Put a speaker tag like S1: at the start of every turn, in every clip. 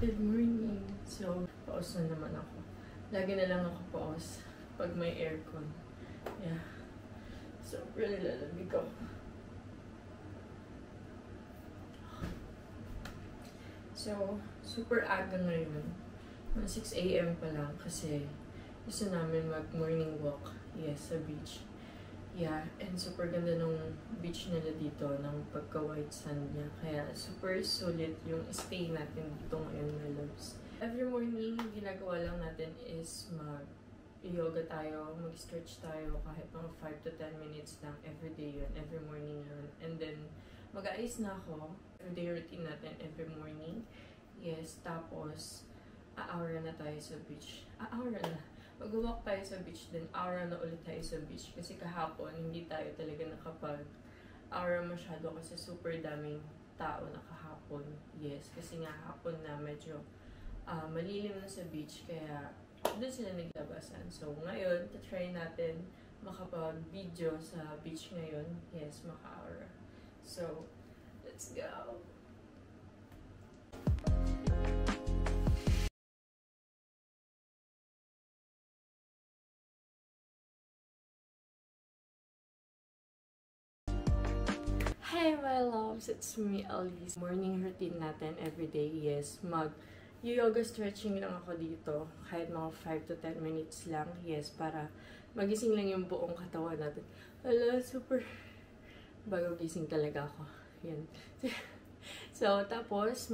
S1: Good morning! So, paus na naman ako. Lagi na lang ako paus pag may aircon. Yeah. So, really lalamig ako. So, super aga ngayon. 6 AM pa lang kasi gusto namin mag-morning walk. Yes, sa beach. Yeah, and super ganda nung beach nila dito, ng pagka-white sand niya. Kaya super sulit yung stay natin dito ngayon, my loves. Every morning, ginagawa lang natin is mag-yoga tayo, mag-stretch tayo kahit mga 5 to 10 minutes lang. Everyday yun, every morning yun. And then, mag-aayos na ako. Everyday routine natin every morning. Yes, tapos, aura na tayo sa beach. Aura na. Mag-walk tayo sa beach, then aura na ulit tayo sa beach. Kasi kahapon, hindi tayo talaga nakapag-aura masyado kasi super daming tao na kahapon. Yes, kasi nga hapon na medyo malilim na sa beach, kaya doon sila naglabasan. So, ngayon, try natin makapag-video sa beach ngayon. Yes, maka-aura. So, let's go! Hey my loves! It's me, Alice. Morning routine natin everyday. Yes, yoga stretching lang ako dito. Kahit mga 5 to 10 minutes lang. Yes, para magising lang yung buong katawan natin. Hala, super bago gising talaga ako. Yan. So, tapos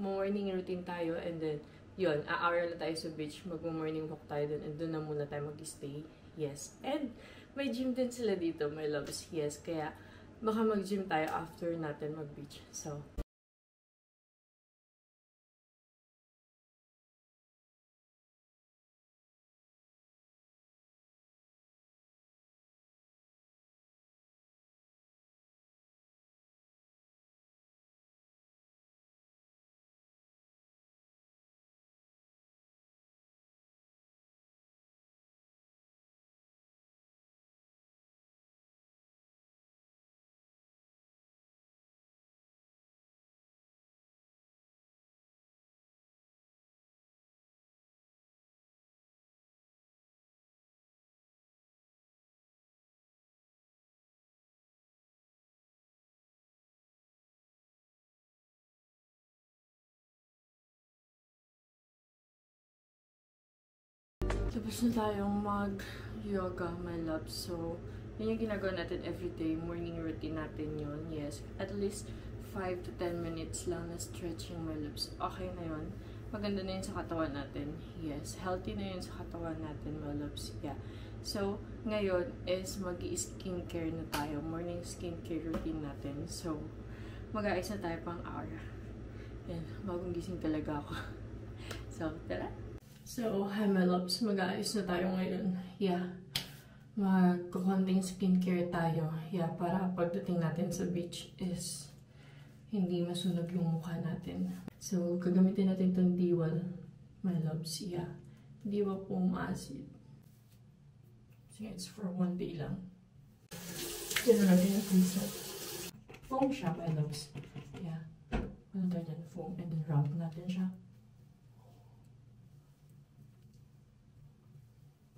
S1: morning routine tayo and then yun, a-hour na tayo sa beach. Mag-morning walk tayo dun and dun na muna tayo mag-stay. Yes. And may gym din sila dito, my loves. Yes, kaya baka mag-gym tayo after natin mag-beach. So, tapos na tayong mag-yoga, my love. So, yun yung ginagawa natin everyday. Morning routine natin yun. Yes. At least 5 to 10 minutes lang na stretching, my loves. Okay na yun. Maganda na yun sa katawan natin. Yes. Healthy na yun sa katawan natin, my loves. Yeah. So, ngayon is mag-skincare na tayo. Morning skincare routine natin. So, mag-aayos na tayo pang hour. Yan. Bagong gising talaga ako. So, tara! So, hi my loves, mag-aayos na tayo ngayon. Yeah, magkukonting skincare tayo. Yeah, para pagdating natin sa beach is hindi masunog yung mukha natin. So, gagamitin natin itong Diwal, my loves. Yeah, Diwa Foam Acid. So, it's for 1 day lang. Yan na natin yung face na. Foam siya, my loves. Yeah, ano tayo dyan, foam, and then wrap natin siya.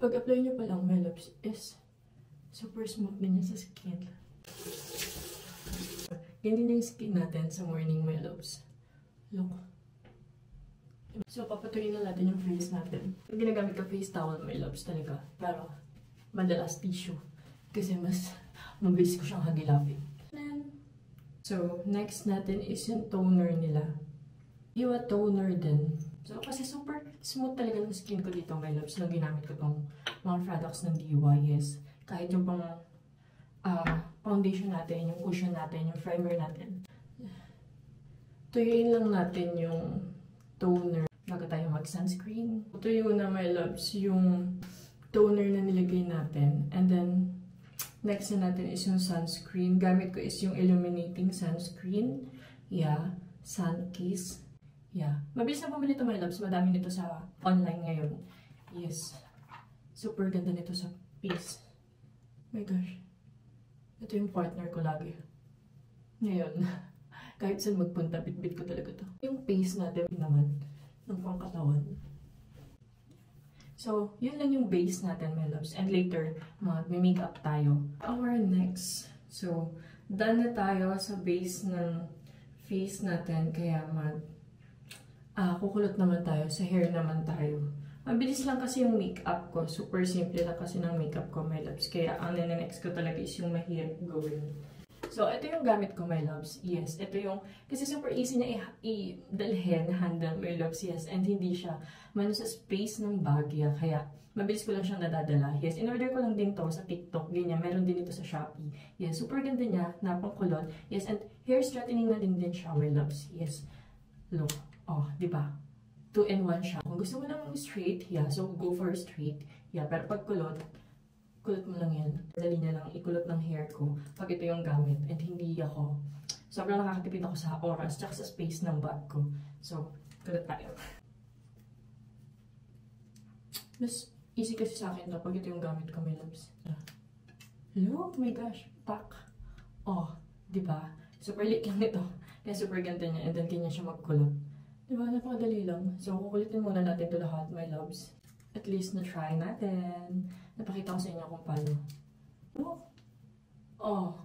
S1: Pag-apply nyo pa lang, my loves, is super smooth din niya sa skin. Ganyan yung skin natin sa morning, my loves. Look. So, papatuloy na natin yung face natin. Ginagamit ko face towel, my loves, talaga. Pero, madalas tissue. Kasi mas mabilis ko siyang hagilapin. So, next natin is yung toner nila. Diwa toner din. So, kasi super smooth talaga ng skin ko dito, my loves, nung ginamit ko tong mga products ng Diwa, yes. Kahit yung pang foundation natin, yung cushion natin, yung primer natin. Tuyuin lang natin yung toner bago tayo mag-sunscreen. Tuyo na, my loves, yung toner na nilagay natin. And then, next na natin is yung sunscreen. Gamit ko is yung illuminating sunscreen. Yeah, Sunkiss. Yeah. Mabilis na bumili ito, my loves. Madami nito sa online ngayon. Yes. Super ganda nito sa face. My gosh. Ito yung partner ko lagi. Ngayon. Kahit saan magpunta, bit-bit ko talaga to. Yung face natin naman, ng pangkatawan. So, yun lang yung base natin, my loves. And later, mag-makeup tayo. Our next. So, done na tayo sa base ng face natin. Kaya kukulot naman tayo. Sa hair naman tayo. Mabilis lang kasi yung makeup ko. Super simple lang kasi ng makeup ko, my loves. Kaya ang next ko talaga is yung mahirap gawin. So, ito yung gamit ko, my loves. Yes, ito yung, kasi super easy na i-dalhin, handle, my loves. Yes, and hindi siya sa space ng bag. Kaya, mabilis ko lang siyang nadadala. Yes, in-order ko lang din to sa TikTok. Ganyan, meron din ito sa Shopee. Yes, super ganda niya, napangkulot. Yes, and hair straightening na din siya, my loves. Yes, look. Oh, di ba? 2-in-1 siya. Kung gusto mo lang straight, so go for straight. Pero pag kulot mo lang yan. Dali na lang ikulot ng hair ko pag ito yung gamit. And hindi ako, sobrang nakakatipid ako sa oras tsaka sa space ng bag ko. So, kulot tayo. Mas easy kasi sa akin to pag ito yung gamit ko, my loves. Hello? Oh my gosh. Pak. Oh, diba? Super liit lang nito. Kaya super ganda niya. And then kanya siya magkulot. Diba? Napakadali lang. So, kukulitin muna natin ito lahat, my loves. At least na-try natin. Napakita ko sa inyo kung paano. Oh,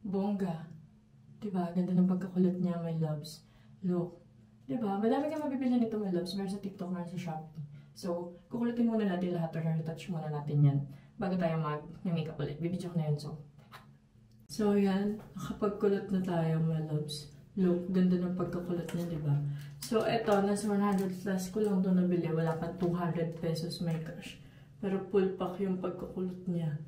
S1: bongga. Diba? Ganda ng pagkakulot niya, my loves. Look. Diba? Madami kang mabibili nito, my loves. Meron sa TikTok, meron sa Shopee. So, kukulitin muna natin lahat or retouch muna natin yan bago tayo mag-makeup ulit. Bibidyo ko na yun, So, yan. Nakapagkulot na tayo, my loves. Look, ganda ng pagkakulot niya, diba? So, eto, nasa 100 plus ko lang ito nabili. Wala pa 200 pesos, my gosh. Pero full pack yung pagkakulot niya.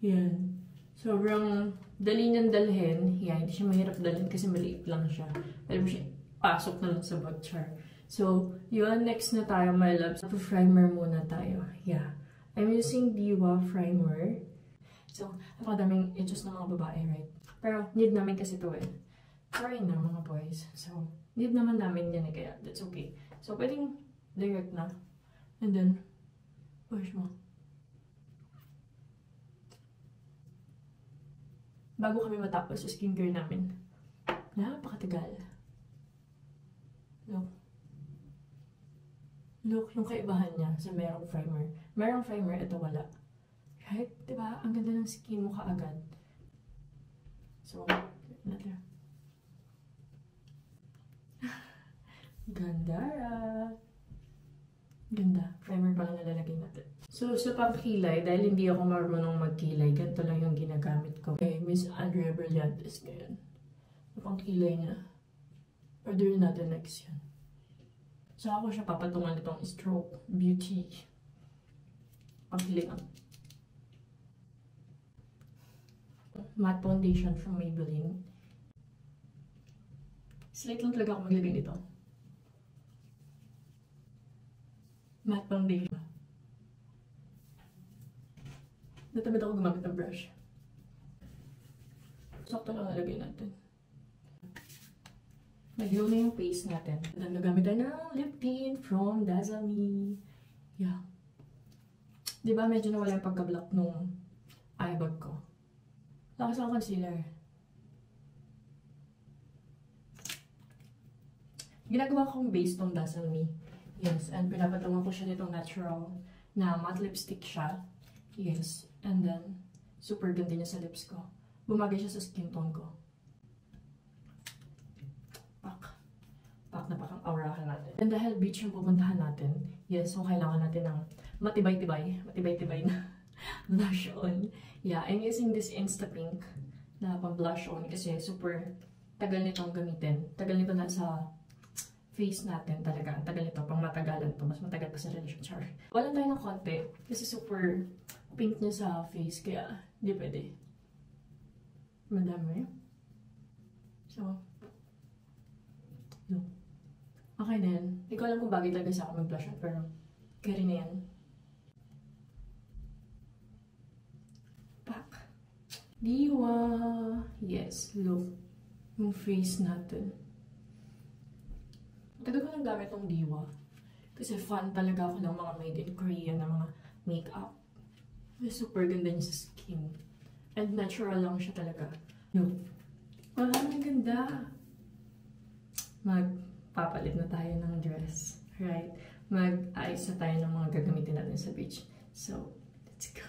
S1: Yan. Sobrang dali niyang dalhin. Yan, hindi siya mahirap dalhin kasi maliit lang siya. Pero siya pasok na lang sa bag char. So, yun, next na tayo, my loves. Primer muna tayo. Yeah. I'm using Diwa Primer. So, napakadaming itchos ng mga babae, right? Pero, need namin kasi ito eh. Try na mga boys. So, need naman namin yan eh, kaya that's okay. So, pwedeng direct na. And then, push mo. Bago kami matapos sa skincare namin. Napakatagal. Look. Look, yung kaibahan niya sa merong primer. Merong primer, ito wala. Right? Diba? Ang ganda ng skin mo kaagad. So, another. Ganda. Ganda. Primer pa lang nalalagay natin. So, sa pangkilay, dahil hindi ako marunong magkilay, ganito lang yung ginagamit ko. Okay, Miss Andrea Brillantes ngayon. Sa pangkilay niya. Order natin next yan. So, ako siya papatungan nitong Stroke Beauty. Pangkilay lang. Matte foundation from Maybelline. Slight lang talaga ako maglagay nito. Matte foundation. Natamad ako gumamit ng brush. Sakto lang nalagay natin. Nag-glow na yung face natin. Then, nagamit tayo ng lip tint from Dasami. Yeah. Diba medyo nawala yung pagka-block nung eye bag ko. Lakas ang concealer. Ginagawa kong base tong Dasami. Yes, and pinapatungan ko siya nitong natural na matte lipstick siya. Yes, and then, super ganda niya sa lips ko. Bumagay siya sa skin tone ko. Pak na pak ang aurahan natin. And dahil beach yung pupuntahan natin, yes, so kailangan natin ng matibay-tibay na blush on. Yeah, I'm using this Instapink na pang blush on kasi super tagal nitong gamitin. Tagal nito na sa face natin talaga. Ang tagal nito, pang matagalan to. Mas matagal pa sa relasyon. Char. Wala tayo ng konti kasi super pink niya sa face kaya hindi pwede. Madami. So, no. Okay na yan. Hindi ko alam kung bagay talaga sa akin mag-blush on, pero carry na yan. Pak. Diwa. Yes, look. Yung face natin. Tagal ko nang gamit ng Diwa. Kasi fan talaga ako ng mga made in Korea na mga makeup. Super ganda niya sa skin. And natural lang siya talaga. Look. Ang ganda. magpapalit na tayo ng dress. Right? Mag-ayos na tayo ng mga gagamitin natin sa beach. So, let's go!